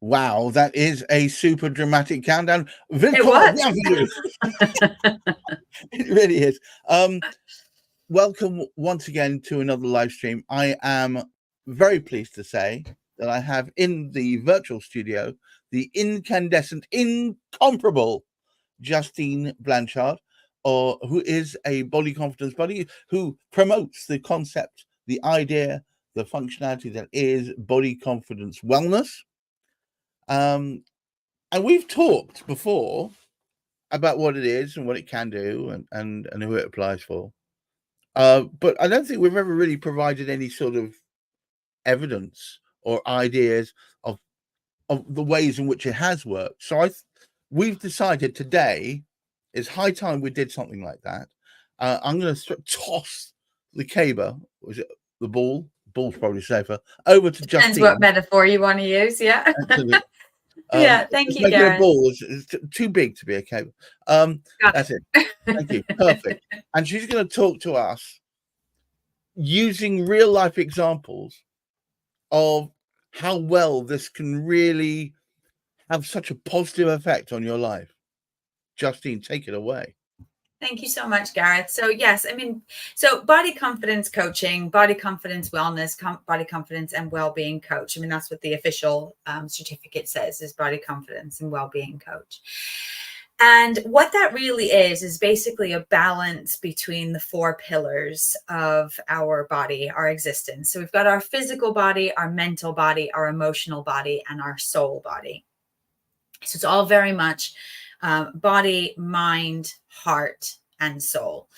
Wow, that is a super dramatic countdown. It was. It really is. Welcome once again to another live stream. I am very pleased to say that I have in the virtual studio the incandescent, incomparable Justine Blanchard, who is a body confidence buddy who promotes the concept, the idea, the functionality that is body confidence wellness. And we've talked before about what it is and what it can do and who it applies for. But I don't think we've ever really provided any sort of evidence or ideas of the ways in which it has worked. So we've decided today it's high time we did something like that. I'm going to toss the caber, was it the ball? Ball's probably safer. Over to Justine. Depends what metaphor you want to use. Yeah. Absolutely. Yeah. Thank you, Gareth. Ball is too big to be a cable. That's it. Thank you. Perfect. And she's going to talk to us using real life examples of how well this can really have such a positive effect on your life. Justine, take it away. Thank you so much, Gareth. So yes, I mean, so body confidence coaching, body confidence wellness, body confidence and well-being coach. I mean, that's what the official certificate says, is body confidence and well-being coach. And what that really is basically a balance between the four pillars of our body, our existence. So we've got our physical body, our mental body, our emotional body, and our soul body. So it's all very much body, mind, heart, and soul.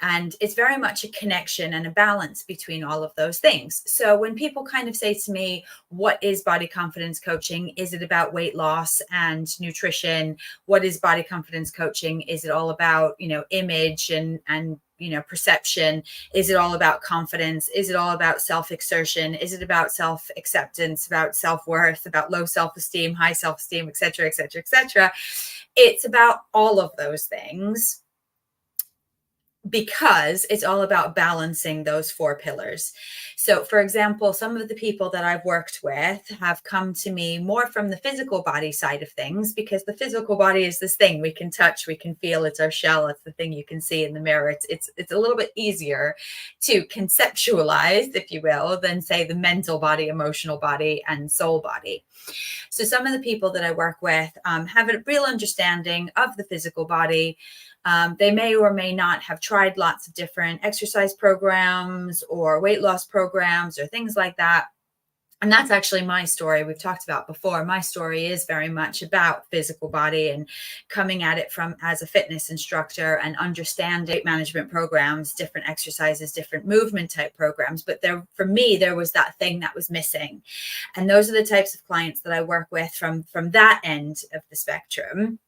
And it's very much a connection and a balance between all of those things. So when people kind of say to me, what is body confidence coaching? Is it about weight loss and nutrition? What is body confidence coaching? Is it all about, image and perception? Is it all about confidence? Is it all about self-exertion? Is it about self-acceptance, about self-worth, about low self-esteem, high self-esteem, et cetera, et cetera, et cetera? It's about all of those things, because it's all about balancing those four pillars. So, for example, some of the people that I've worked with have come to me more from the physical body side of things, because the physical body is this thing we can touch, we can feel, it's our shell, it's the thing you can see in the mirror. It's a little bit easier to conceptualize, if you will, than say the mental body, emotional body, and soul body. So some of the people that I work with have a real understanding of the physical body. They may or may not have tried lots of different exercise programs or weight loss programs or things like that. And that's actually my story. We've talked about before. My story is very much about physical body and coming at it from as a fitness instructor and understanding management programs, different exercises, different movement type programs. But for me, there was that thing that was missing. And those are the types of clients that I work with from that end of the spectrum.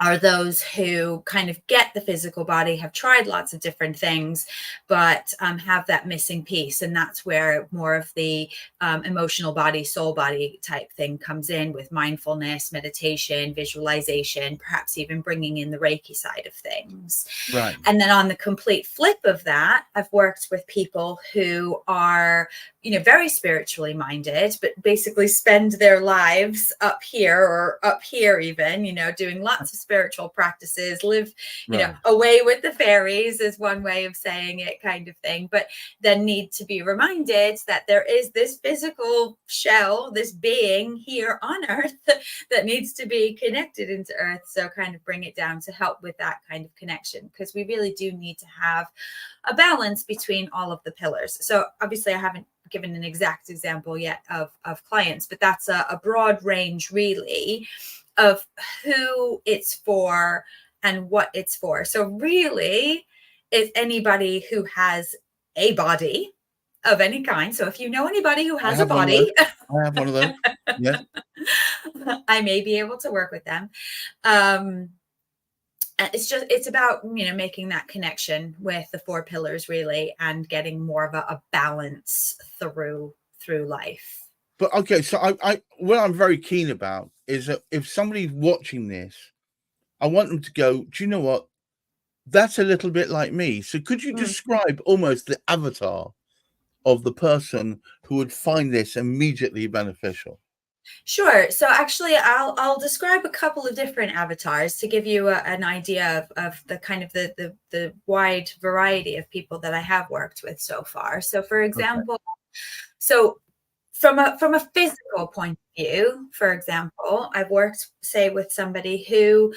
Are those who kind of get the physical body, have tried lots of different things, but have that missing piece. And that's where more of the emotional body, soul body type thing comes in, with mindfulness, meditation, visualization, perhaps even bringing in the Reiki side of things. Right. And then on the complete flip of that, I've worked with people who are, very spiritually minded, but basically spend their lives up here or up here even, doing lots of spiritual practices, live, away with the fairies is one way of saying it, kind of thing, but then need to be reminded that there is this physical shell, this being here on earth that needs to be connected into earth. So kind of bring it down to help with that kind of connection, because we really do need to have a balance between all of the pillars. So obviously I haven't given an exact example yet of clients, but that's a broad range really of who it's for and what it's for. So really, it's anybody who has a body of any kind. So if you know anybody who has a body, I have one of those. Yes. I may be able to work with them. It's about, making that connection with the four pillars really, and getting more of a balance through life. But okay, so I what I'm very keen about is that if somebody's watching this, I want them to go, do you know what? That's a little bit like me. So could you describe almost the avatar of the person who would find this immediately beneficial? Sure. So actually, I'll describe a couple of different avatars to give you an idea of the kind of the wide variety of people that I have worked with so far. So, for Okay. example, so from a physical point of view, for example, I've worked, say, with somebody who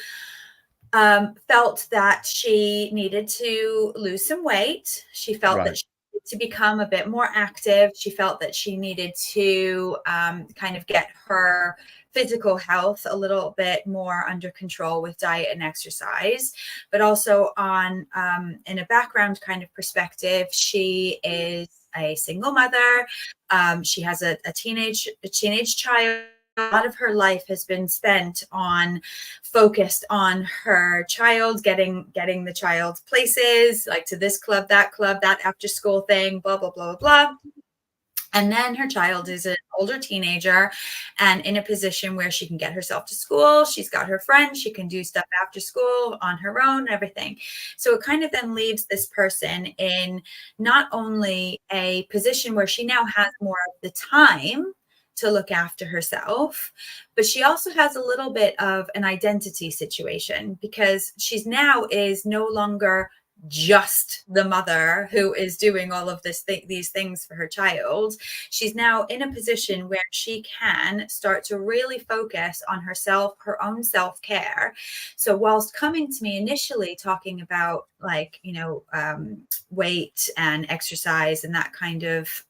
felt that she needed to lose some weight. She felt Right. that she needed to become a bit more active. She felt that she needed to kind of get her physical health a little bit more under control with diet and exercise. But also on in a background kind of perspective, she is a single mother. She has a teenage child. A lot of her life has been spent on focused on her child, getting the child places, like to this club, that after school thing, blah blah blah blah blah. And then her child is an older teenager and in a position where she can get herself to school. She's got her friends. She can do stuff after school on her own, everything. So it kind of then leaves this person in not only a position where she now has more of the time to look after herself, but she also has a little bit of an identity situation because she's now is no longer just the mother who is doing all of these things for her child. She's now in a position where she can start to really focus on herself, her own self-care. So whilst coming to me initially talking about like, weight and exercise and that kind of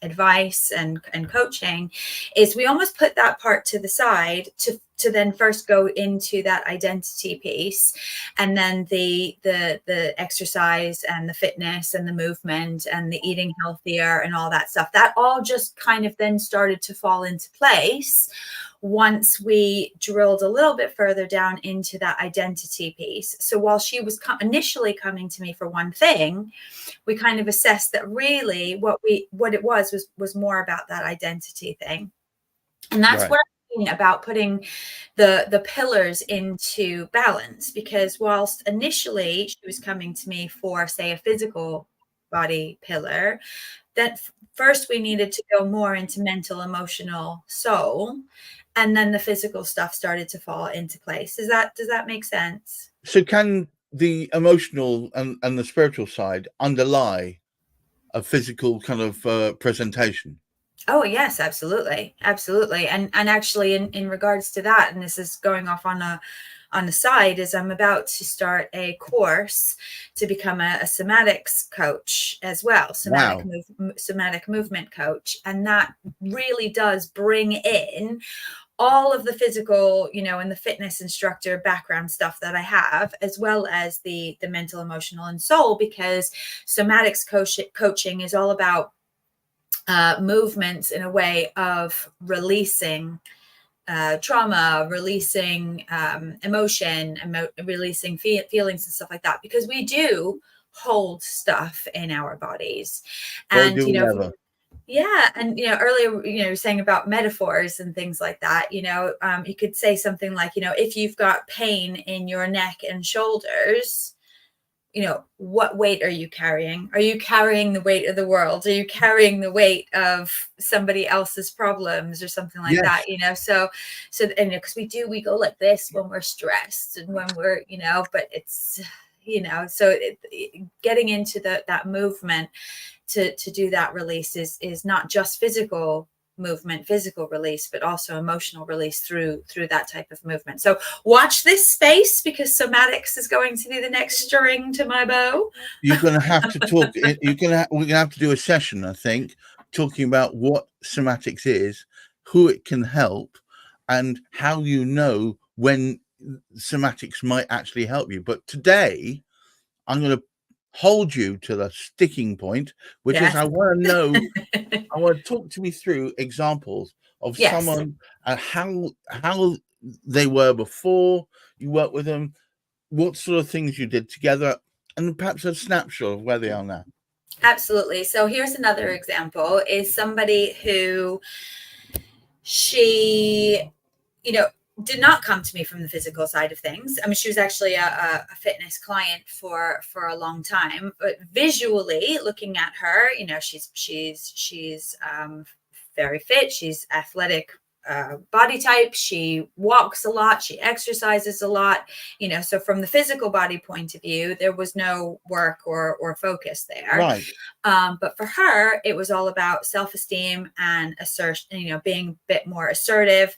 advice and coaching, is we almost put that part to the side to then first go into that identity piece, and then the exercise and the fitness and the movement and the eating healthier and all that stuff, that all just kind of then started to fall into place once we drilled a little bit further down into that identity piece. So while she was initially coming to me for one thing, we kind of assessed that really what it was more about that identity thing. And that's Right. what I'm mean about putting the pillars into balance, because whilst initially she was coming to me for, say, a physical body pillar, that first we needed to go more into mental, emotional, soul, and then the physical stuff started to fall into place. Does that make sense? So can the emotional and the spiritual side underlie a physical kind of presentation? Oh yes, absolutely. Absolutely. And actually in regards to that, and this is going off on the side, is I'm about to start a course to become a somatics coach as well, Wow. somatic movement coach. And that really does bring in all of the physical, and the fitness instructor background stuff that I have, as well as the mental, emotional, and soul, because somatics coaching is all about movements in a way of releasing trauma, releasing emotion, releasing feelings and stuff like that, because we do hold stuff in our bodies. Boy, And do we ever. yeah, and earlier, saying about metaphors and things like that, you could say something like, if you've got pain in your neck and shoulders, what weight are you carrying? Are you carrying the weight of the world? Are you carrying the weight of somebody else's problems or something like Yes. that? And because we go like this when we're stressed and when we're, but it's, so getting into that movement to do that release is not just physical movement, physical release, but also emotional release through that type of movement. So watch this space, because somatics is going to be the next string to my bow. You're going to have to talk. We're going to have to do a session, I think, talking about what somatics is, who it can help, and how when somatics might actually help you. But today, I'm going to hold you to the sticking point, which is Yes. I want to know. I want to talk to me through examples of Yes. someone and how they were before you worked with them, what sort of things you did together, and perhaps a snapshot of where they are now. Absolutely. So here's another example, is somebody who she, did not come to me from the physical side of things. I mean, she was actually a fitness client for a long time, but visually looking at her, she's very fit. She's athletic, body type. She walks a lot, she exercises a lot, so from the physical body point of view, there was no work or focus there. Right. But for her, it was all about self-esteem and assertion, being a bit more assertive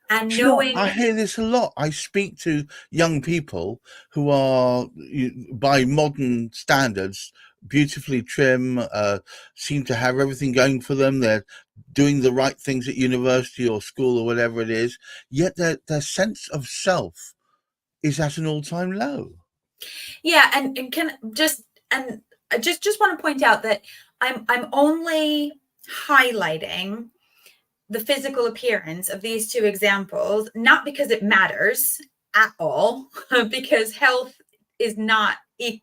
and knowing. I hear this a lot. I speak to young people who are, by modern standards, beautifully trim, seem to have everything going for them. They're doing the right things at university or school or whatever it is, yet their sense of self is at an all-time low. Yeah, and I just want to point out that I'm only highlighting the physical appearance of these two examples, not because it matters at all, because health is not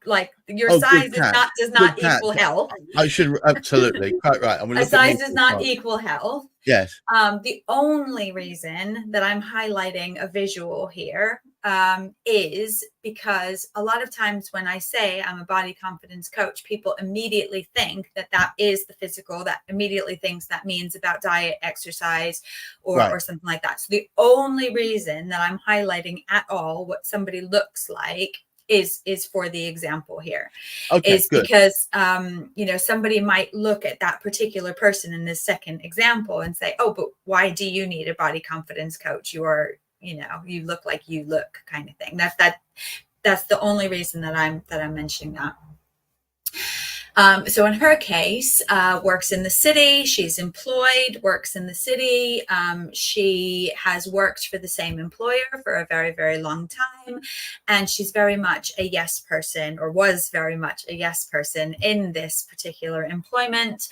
like your size does not equal health. I should absolutely quite right. A size does not equal health. Yes. The only reason that I'm highlighting a visual here is because a lot of times when I say I'm a body confidence coach, people immediately think that is the physical, that immediately thinks that means about diet, exercise, or something like that. So the only reason that I'm highlighting at all what somebody looks like is for the example here. Okay, is good. Because somebody might look at that particular person in this second example and say, oh, but why do you need a body confidence coach? You are, you look like you look, kind of thing. That's the only reason that I'm mentioning that. So in her case, works in the city, she's employed, works in the city. She has worked for the same employer for a very, very long time. And she's very much a yes person, or was very much a yes person in this particular employment,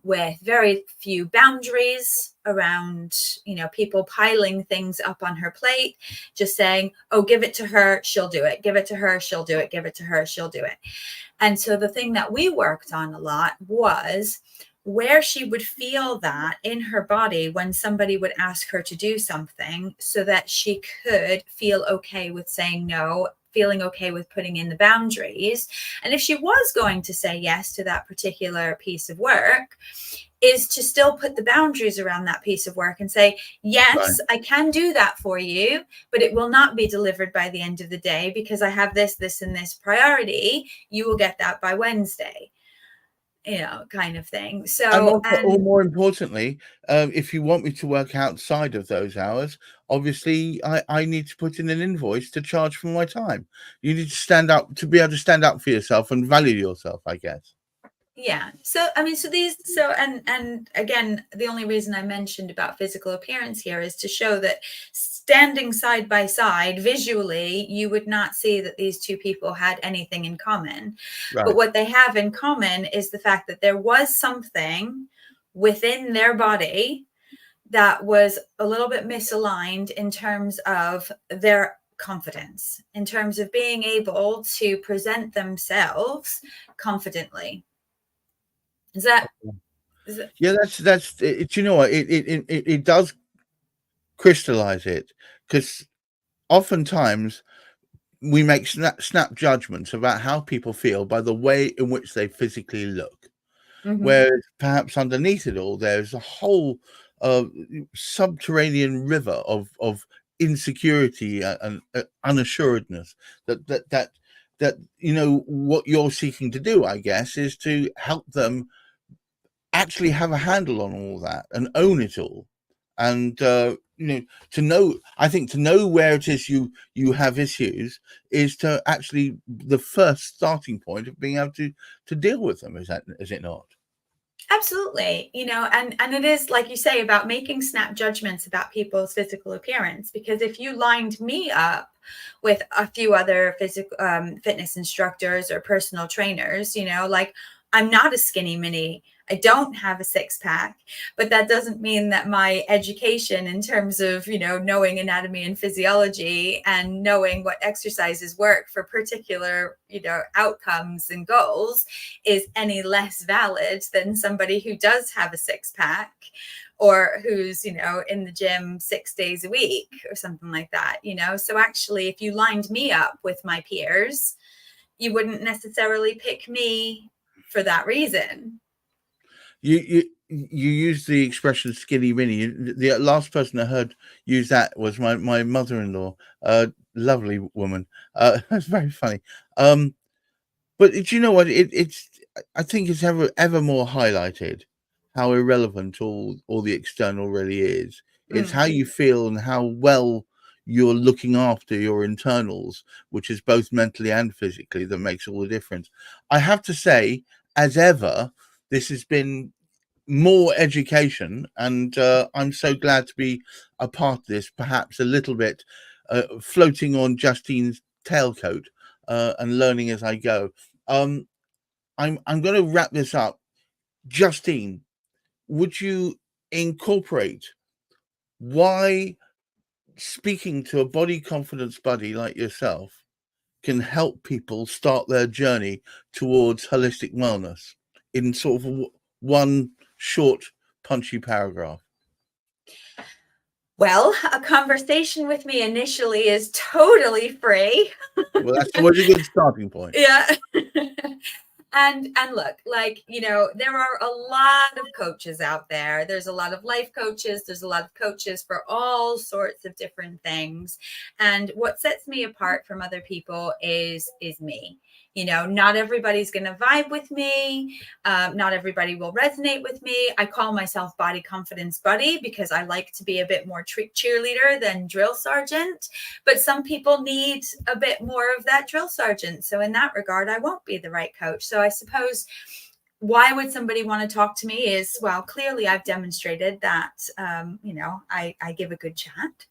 with very few boundaries around, people piling things up on her plate, just saying, oh, give it to her, she'll do it. Give it to her, she'll do it. Give it to her, she'll do it. And so the thing that we worked on a lot was where she would feel that in her body when somebody would ask her to do something, so that she could feel okay with saying no, feeling okay with putting in the boundaries. And if she was going to say yes to that particular piece of work, is to still put the boundaries around that piece of work and say, yes, I can do that for you, but it will not be delivered by the end of the day because I have this, and this priority. You will get that by Wednesday, kind of thing. So, or more importantly, if you want me to work outside of those hours, obviously I need to put in an invoice to charge for my time. You need to be able to stand up for yourself and value yourself, I guess. Yeah. So, and again, the only reason I mentioned about physical appearance here is to show that standing side by side visually, you would not see that these two people had anything in common. Right. But what they have in common is the fact that there was something within their body that was a little bit misaligned in terms of their confidence, in terms of being able to present themselves confidently. Yeah, that's it. You know what, it does crystallize it, because oftentimes we make snap judgments about how people feel by the way in which they physically look. Mm-hmm. Whereas perhaps underneath it all, there's a whole subterranean river of insecurity and unassuredness that what you're seeking to do, I guess, is to help them actually have a handle on all that and own it all. And I think to know where it is you have issues is to actually the first starting point of being able to deal with them. Is it not? Absolutely. And it is, like you say, about making snap judgments about people's physical appearance, because if you lined me up with a few other physical fitness instructors or personal trainers, like, I'm not a skinny mini. I don't have a six pack, but that doesn't mean that my education in terms of, knowing anatomy and physiology and knowing what exercises work for particular, outcomes and goals is any less valid than somebody who does have a six pack or who's, in the gym 6 days a week or something like that, So actually, if you lined me up with my peers, you wouldn't necessarily pick me for that reason. you use the expression skinny mini. The last person I heard use that was my mother-in-law, lovely woman. That's very funny. But do you know what? I think it's ever more highlighted how irrelevant all the external really is. It's how you feel and how well you're looking after your internals, which is both mentally and physically, that makes all the difference. I have to say, as ever, this has been more education, and I'm so glad to be a part of this, perhaps a little bit floating on Justine's tailcoat and learning as I go. um I'm going to wrap this up. Justine, would you incorporate why speaking to a body confidence buddy like yourself can help people start their journey towards holistic wellness in sort of one short punchy paragraph? Well, a conversation with me initially is totally free. Well, that's always a good starting point. Yeah. And look, like, you know, there are a lot of coaches out there. There's a lot of life coaches. There's a lot of coaches for all sorts of different things. And what sets me apart from other people is me. You know, not everybody's going to vibe with me. Not everybody will resonate with me. I call myself body confidence buddy because I like to be a bit more cheerleader than drill sergeant. But some people need a bit more of that drill sergeant. So in that regard, I won't be the right coach. So I suppose why would somebody want to talk to me is, well, clearly I've demonstrated that, you know, I give a good chat.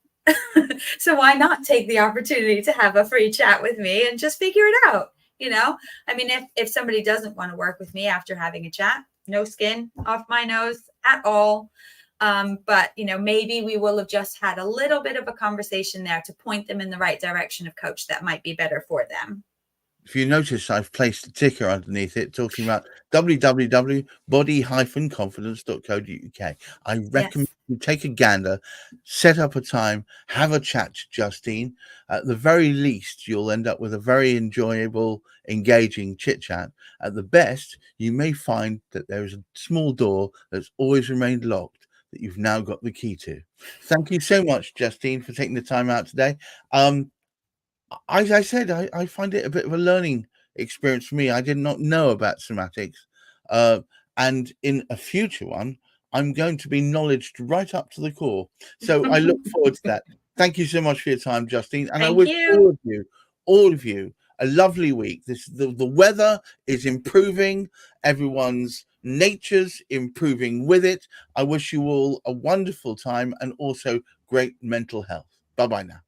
So why not take the opportunity to have a free chat with me and just figure it out? You know, I mean, if somebody doesn't want to work with me after having a chat, no skin off my nose at all. But, you know, maybe we will have just had a little bit of a conversation there to point them in the right direction of coach that might be better for them. If you notice, I've placed a ticker underneath it talking about www.body-confidence.co.uk. I recommend you take a gander, set up a time, have a chat to Justine. At the very least, you'll end up with a very enjoyable, engaging chit chat. At the best, you may find that there is a small door that's always remained locked that you've now got the key to. Thank you so much, Justine, for taking the time out today. As I said, I find it a bit of a learning experience for me. I did not know about somatics. And in a future one, I'm going to be knowledged right up to the core. So I look forward to that. Thank you so much for your time, Justine. And I wish all of you, a lovely week. The weather is improving. Everyone's nature's improving with it. I wish you all a wonderful time and also great mental health. Bye-bye now.